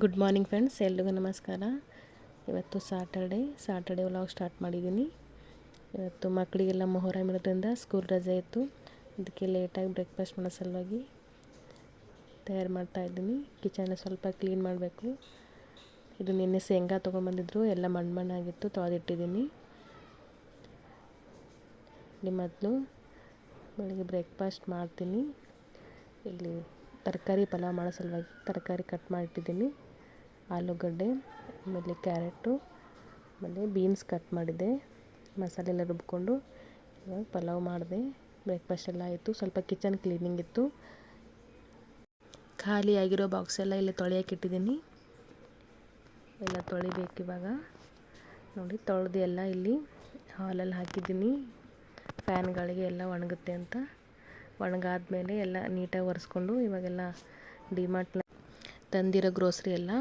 Good morning friends, ಎಲ್ರಿಗೂ ನಮಸ್ಕಾರ. ಇವತ್ತು ಸಾಟರ್ಡೆ ವ್ಲಾಗ್ ಸ್ಟಾರ್ಟ್ ಮಾಡಿದ್ದೀನಿ. ಇವತ್ತು ಮಕ್ಕಳಿಗೆಲ್ಲ ಮೊಹರಂ ಇರೋದ್ರಿಂದ ಸ್ಕೂಲ್ ರಜೆ ಇತ್ತು. ಅದಕ್ಕೆ ಲೇಟಾಗಿ ಬ್ರೇಕ್ಫಾಸ್ಟ್ ಮಾಡೋ ಸಲುವಾಗಿ ತಯಾರು ಮಾಡ್ತಾಯಿದ್ದೀನಿ. ಕಿಚನ್ನ ಸ್ವಲ್ಪ ಕ್ಲೀನ್ ಮಾಡಬೇಕು. ಇದು ನಿನ್ನೆ ಶೇಂಗಾ ತೊಗೊಂಡ್ಬಂದಿದ್ರು, ಎಲ್ಲ ಮಣ್ಣಾಗಿತ್ತು, ತೊಳೆದಿಟ್ಟಿದ್ದೀನಿ. ಇಲ್ಲಿ ಮೊದಲು ಬೆಳಗ್ಗೆ ಬ್ರೇಕ್ಫಾಸ್ಟ್ ಮಾಡ್ತೀನಿ. ಇಲ್ಲಿ ತರಕಾರಿ ಪಲಾವ್ ಮಾಡೋ ಸಲುವಾಗಿ ತರಕಾರಿ ಕಟ್ ಮಾಡಿಟ್ಟಿದ್ದೀನಿ. ಆಲೂಗಡ್ಡೆ, ಆಮೇಲೆ ಕ್ಯಾರೆಟು, ಆಮೇಲೆ ಬೀನ್ಸ್ ಕಟ್ ಮಾಡಿದ್ದೆ. ಮಸಾಲೆ ಎಲ್ಲ ರುಬ್ಕೊಂಡು ಇವಾಗ ಪಲಾವ್ ಮಾಡಿದೆ. ಬ್ರೇಕ್ಫಾಸ್ಟ್ ಎಲ್ಲ ಆಯಿತು. ಸ್ವಲ್ಪ ಕಿಚನ್ ಕ್ಲೀನಿಂಗ್ ಇತ್ತು. ಖಾಲಿ ಆಗಿರೋ ಬಾಕ್ಸ್ ಎಲ್ಲ ಇಲ್ಲಿ ತೊಳೆಯೋಕೆ ಇಟ್ಟಿದ್ದೀನಿ. ಎಲ್ಲ ತೊಳಿಬೇಕು ಇವಾಗ. ನೋಡಿ, ತೊಳೆದು ಎಲ್ಲ ಇಲ್ಲಿ ಹಾಲಲ್ಲಿ ಹಾಕಿದ್ದೀನಿ. ಫ್ಯಾನ್ಗಳಿಗೆ ಎಲ್ಲ ಒಣಗುತ್ತೆ ಅಂತ. ಒಣಗಾದ್ಮೇಲೆ ಎಲ್ಲ ನೀಟಾಗಿ ಒರೆಸ್ಕೊಂಡು ಇವಾಗೆಲ್ಲ ಡಿಮಾರ್ಟ್ನ ತಂದಿರೋ ಗ್ರೋಸ್ರಿ ಎಲ್ಲ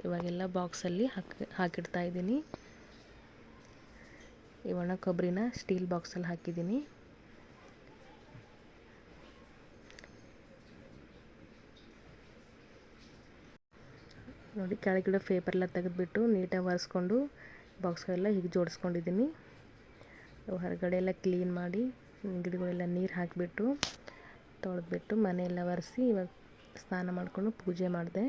ಇವಾಗೆಲ್ಲ ಬಾಕ್ಸಲ್ಲಿ ಹಾಕಿಡ್ತಾ ಇದ್ದೀನಿ. ಈ ಒಣ ಕೊಬ್ಬರಿನ ಸ್ಟೀಲ್ ಬಾಕ್ಸಲ್ಲಿ ಹಾಕಿದ್ದೀನಿ. ನೋಡಿ, ಕೆಳಗಿಡೋ ಪೇಪರೆಲ್ಲ ತೆಗೆದುಬಿಟ್ಟು ನೀಟಾಗಿ ಒರೆಸ್ಕೊಂಡು ಬಾಕ್ಸ್ಗಳೆಲ್ಲ ಹೀಗೆ ಜೋಡಿಸ್ಕೊಂಡಿದ್ದೀನಿ. ಹೊರಗಡೆ ಎಲ್ಲ ಕ್ಲೀನ್ ಮಾಡಿ ಗಿಡಗಳೆಲ್ಲ ನೀರು ಹಾಕಿಬಿಟ್ಟು ತೊಳೆದ್ಬಿಟ್ಟು ಮನೆಯೆಲ್ಲ ಒರೆಸಿ ಇವಾಗ ಸ್ನಾನ ಮಾಡಿಕೊಂಡು ಪೂಜೆ ಮಾಡಿದೆ.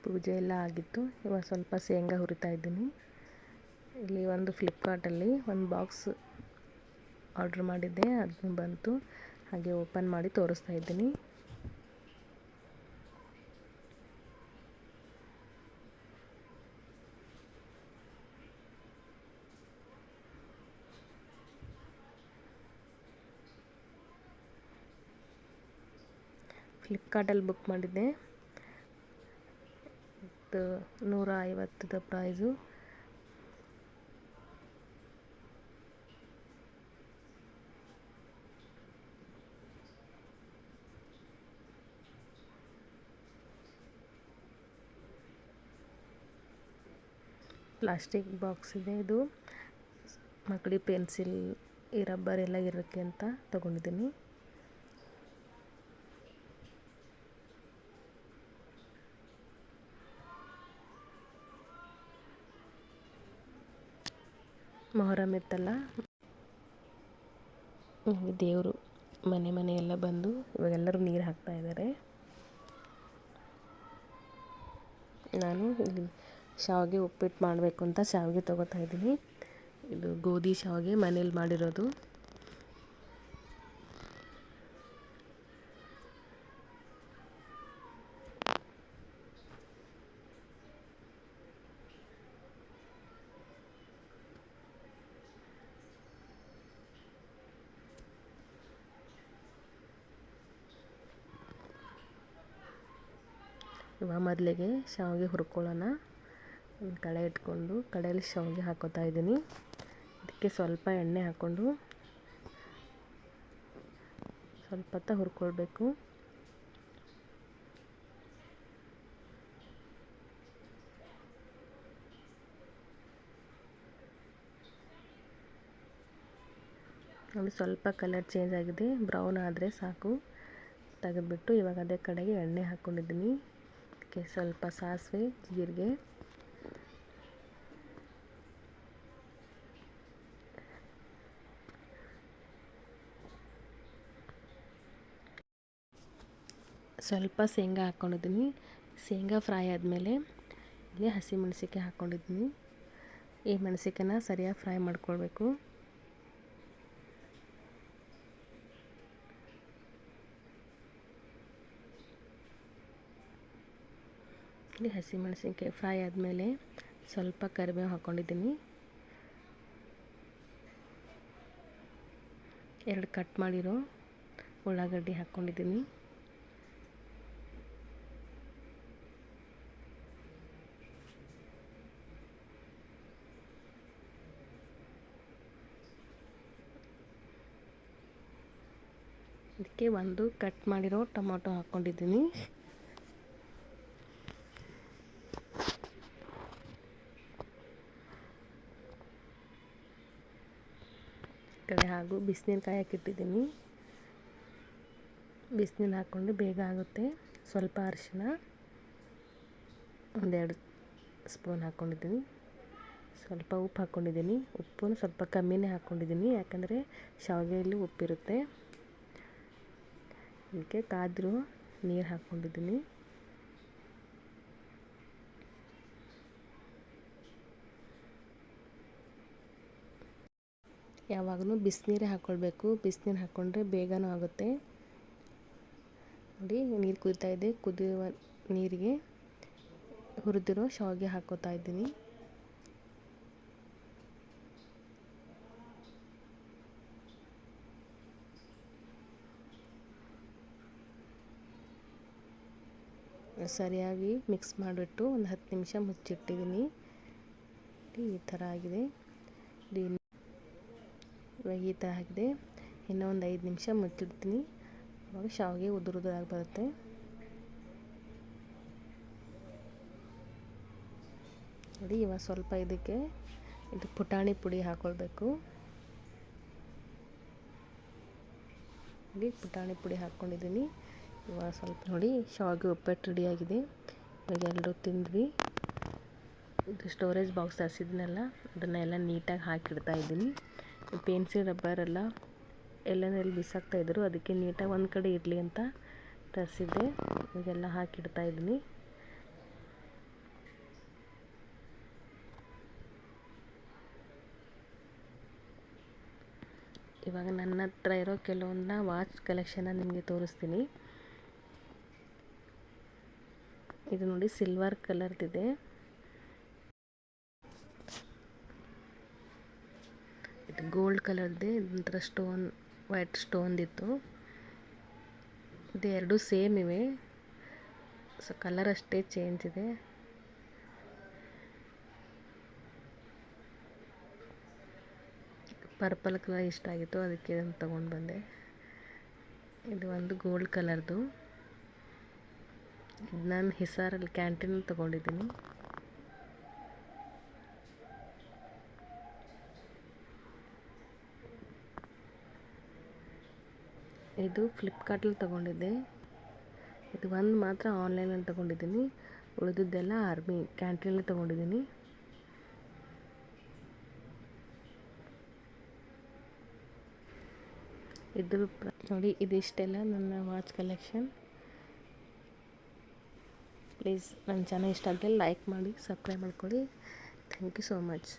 ಪೂಜೆ ಎಲ್ಲ ಆಗಿತ್ತು. ಇವಾಗ ಸ್ವಲ್ಪ ಶೇಂಗಾ ಹುರಿತಾ ಇದ್ದೀನಿ. ಇಲ್ಲಿ ಒಂದು ಫ್ಲಿಪ್ಕಾರ್ಟಲ್ಲಿ ಒಂದು ಬಾಕ್ಸ್ ಆರ್ಡ್ರ್ ಮಾಡಿದ್ದೆ, ಅದನ್ನು ಬಂತು. ಹಾಗೆ ಓಪನ್ ಮಾಡಿ ತೋರಿಸ್ತಾ ಇದ್ದೀನಿ. ಫ್ಲಿಪ್ಕಾರ್ಟಲ್ಲಿ ಬುಕ್ ಮಾಡಿದ್ದೆ. 150 ಪ್ರೈಸು. ಪ್ಲಾಸ್ಟಿಕ್ ಬಾಕ್ಸ್ ಇದೆ. ಇದು ಮಕ್ಕಳಿಗೆ ಪೆನ್ಸಿಲ್, ಈ ರಬ್ಬರ್ ಎಲ್ಲ ಇರೋಕ್ಕೆ ಅಂತ ತಗೊಂಡಿದ್ದೀನಿ. ಮೊಹರಂ ಇತ್ತಲ್ಲ, ದೇವರು ಮನೆ ಎಲ್ಲ ಬಂದು ಇವಾಗೆಲ್ಲರೂ ನೀರು ಹಾಕ್ತಾ ಇದ್ದಾರೆ. ನಾನು ಇಲ್ಲಿ ಶಾವಿಗೆ ಉಪ್ಪಿಟ್ಟು ಮಾಡಬೇಕು ಅಂತ ಶಾವಿಗೆ ತೊಗೋತಾ ಇದ್ದೀನಿ. ಇದು ಗೋಧಿ ಶಾವಿಗೆ ಮನೇಲಿ ಮಾಡಿರೋದು. ಇವಾಗ ಮೊದಲಿಗೆ ಶಾವಿಗೆ ಹುರ್ಕೊಳ್ಳೋಣ. ಒಂದು ಕಡೆ ಇಟ್ಕೊಂಡು ಕಡೆಯಲ್ಲಿ ಶಾವಿಗೆ ಹಾಕೋತಾ ಇದ್ದೀನಿ. ಅದಕ್ಕೆ ಸ್ವಲ್ಪ ಎಣ್ಣೆ ಹಾಕ್ಕೊಂಡು ಸ್ವಲ್ಪ ಹೊತ್ತು ಹುರ್ಕೊಳ್ಬೇಕು. ನೋಡಿ, ಸ್ವಲ್ಪ ಕಲರ್ ಚೇಂಜ್ ಆಗಿದೆ, ಬ್ರೌನ್ ಆದರೆ ಸಾಕು. ತೆಗೆದುಬಿಟ್ಟು ಇವಾಗ ಅದೇ ಕಡೆಗೆ ಎಣ್ಣೆ ಹಾಕ್ಕೊಂಡಿದ್ದೀನಿ. ಅದಕ್ಕೆ ಸ್ವಲ್ಪ ಸಾಸಿವೆ, ಜೀರಿಗೆ, ಸ್ವಲ್ಪ ಶೇಂಗಾ ಹಾಕ್ಕೊಂಡಿದ್ದೀನಿ. ಶೇಂಗಾ ಫ್ರೈ ಆದಮೇಲೆ ಇಲ್ಲಿ ಹಸಿಮೆಣಸಿನ್ಕಾಯಿ ಹಾಕ್ಕೊಂಡಿದ್ದೀನಿ. ಈ ಮೆಣಸಿನ್ಕಾಯಿನ ಸರಿಯಾಗಿ ಫ್ರೈ ಮಾಡ್ಕೊಳ್ಬೇಕು. ಇಲ್ಲಿ ಹಸಿಮೆಣಸಿನ್ಕಾಯಿ ಫ್ರೈ ಆದಮೇಲೆ ಸ್ವಲ್ಪ ಕರಿಬೇವು ಹಾಕ್ಕೊಂಡಿದ್ದೀನಿ. 2 ಕಟ್ ಮಾಡಿರೋ ಉಳ್ಳಾಗಡ್ಡಿ ಹಾಕ್ಕೊಂಡಿದ್ದೀನಿ. ಇದಕ್ಕೆ 1 ಕಟ್ ಮಾಡಿರೋ ಟೊಮೊಟೊ ಹಾಕ್ಕೊಂಡಿದ್ದೀನಿ. ಕಡೆ ಹಾಗೂ ಬಿಸಿನೀರು ಕಾಯಕ್ಕಿಟ್ಟಿದ್ದೀನಿ. ಬಿಸಿನೀರು ಹಾಕ್ಕೊಂಡು ಬೇಗ ಆಗುತ್ತೆ. ಸ್ವಲ್ಪ ಅರಿಶಿನ, ಒಂದೆರಡು ಸ್ಪೂನ್ ಹಾಕ್ಕೊಂಡಿದ್ದೀನಿ. ಸ್ವಲ್ಪ ಉಪ್ಪು ಹಾಕ್ಕೊಂಡಿದ್ದೀನಿ. ಉಪ್ಪನ್ನು ಸ್ವಲ್ಪ ಕಮ್ಮಿನೇ ಹಾಕ್ಕೊಂಡಿದ್ದೀನಿ, ಯಾಕಂದರೆ ಶಾವಿಗೆಯಲ್ಲಿ ಉಪ್ಪಿರುತ್ತೆ. ಇದಕ್ಕೆ ಕಾದಿರೋ ನೀರು ಹಾಕ್ಕೊಂಡಿದ್ದೀನಿ. ಯಾವಾಗಲೂ ಬಿಸಿನೀರೇ ಹಾಕ್ಕೊಳ್ಬೇಕು. ಬಿಸಿನೀರು ಹಾಕ್ಕೊಂಡ್ರೆ ಬೇಗನೂ ಆಗುತ್ತೆ. ನೋಡಿ, ನೀರು ಕುದೀತಾ ಇದೆ. ಕುದಿಯುವ ನೀರಿಗೆ ಹುರಿದಿರೋ ಶಾವಿಗೆ ಹಾಕ್ಕೋತಾ ಇದ್ದೀನಿ. ಸರಿಯಾಗಿ ಮಿಕ್ಸ್ ಮಾಡಿಬಿಟ್ಟು ಒಂದು 10 ನಿಮಿಷ ಮುಚ್ಚಿಟ್ಟಿದ್ದೀನಿ. ಈ ಥರ ಆಗಿದೆ. ಇವಾಗ ಈ ಥರ ಆಗಿದೆ. ಇನ್ನೂ ಒಂದು 5 ನಿಮಿಷ ಮುಚ್ಚಿಡ್ತೀನಿ. ಅವಾಗ ಶಾವಿಗೆ ಉದುರಾಗಿ ಬರುತ್ತೆ. ನೋಡಿ, ಇವಾಗ ಸ್ವಲ್ಪ ಇದಕ್ಕೆ ಪುಟಾಣಿ ಪುಡಿ ಹಾಕ್ಕೊಳ್ಬೇಕು. ನೋಡಿ, ಪುಟಾಣಿ ಪುಡಿ ಹಾಕ್ಕೊಂಡಿದ್ದೀನಿ. ಇವಾಗ ಸ್ವಲ್ಪ ನೋಡಿ, ಶಾವಿಗೆ ಉಪ್ಪಿಟ್ಟು ರೆಡಿಯಾಗಿದೆ. ಇವಾಗ ಎಲ್ಲರೂ ತಿಂದ್ವಿ. ಇದು ಸ್ಟೋರೇಜ್ ಬಾಕ್ಸ್ ತರಿಸಿದ್ನಲ್ಲ, ಅದನ್ನೆಲ್ಲ ನೀಟಾಗಿ ಹಾಕಿಡ್ತಾ ಇದ್ದೀನಿ. ಪೆನ್ಸಿಲ್ ರಬ್ಬರೆಲ್ಲ ಎಲ್ಲೆಲ್ಲಿ ಬಿಸಾಕ್ತಾಯಿದ್ರು, ಅದಕ್ಕೆ ನೀಟಾಗಿ ಒಂದು ಕಡೆ ಇರಲಿ ಅಂತ ತರಿಸಿದ್ದೆ. ಇವಾಗೆಲ್ಲ ಹಾಕಿಡ್ತಾ ಇದ್ದೀನಿ. ಇವಾಗ ನನ್ನ ಹತ್ರ ಇರೋ ಕೆಲವೊಂದನ್ನ ವಾಚ್ ಕಲೆಕ್ಷನ್ನ ನಿಮಗೆ ತೋರಿಸ್ತೀನಿ. ಇದು ನೋಡಿ, ಸಿಲ್ವರ್ ಕಲರ್ದಿದೆ. ಇದು ಗೋಲ್ಡ್ ಕಲರ್ದೆ. ಒಂಥರ ಸ್ಟೋನ್, ವೈಟ್ ಸ್ಟೋನ್ದಿತ್ತು. ಇದು ಎರಡು ಸೇಮ್ ಇವೆ. ಸೊ ಕಲರ್ ಅಷ್ಟೇ ಚೇಂಜ್ ಇದೆ. ಪರ್ಪಲ್ ಕಲರ್ ಇಷ್ಟ ಆಗಿತ್ತು, ಅದಕ್ಕೆ ಇದನ್ನು ತೊಗೊಂಡು ಬಂದೆ. ಇದು ಒಂದು ಗೋಲ್ಡ್ ಕಲರ್ದು. ಇದು ನಾನು ಹಿಸಾರಲ್ಲಿ ಕ್ಯಾಂಟೀನಲ್ಲಿ ತೊಗೊಂಡಿದ್ದೀನಿ. ಇದು ಫ್ಲಿಪ್ಕಾರ್ಟಲ್ಲಿ ತೊಗೊಂಡಿದ್ದೆ. ಇದು ಒಂದು ಮಾತ್ರ ಆನ್ಲೈನಲ್ಲಿ ತೊಗೊಂಡಿದ್ದೀನಿ. ಉಳಿದಿದ್ದೆಲ್ಲ ಆರ್ಮಿ ಕ್ಯಾಂಟೀನಲ್ಲಿ ತೊಗೊಂಡಿದ್ದೀನಿ. ಇದ್ರ ನೋಡಿ, ಇದಿಷ್ಟೆಲ್ಲ ನನ್ನ ವಾಚ್ ಕಲೆಕ್ಷನ್. ಪ್ಲೀಸ್ ನನ್ನ ಚಾನಲ್ ಇಷ್ಟ ಆದರೆ ಲೈಕ್ ಮಾಡಿ, ಸಬ್ಸ್ಕ್ರೈಬ್ ಮಾಡ್ಕೊಳ್ಳಿ. Thank you so much.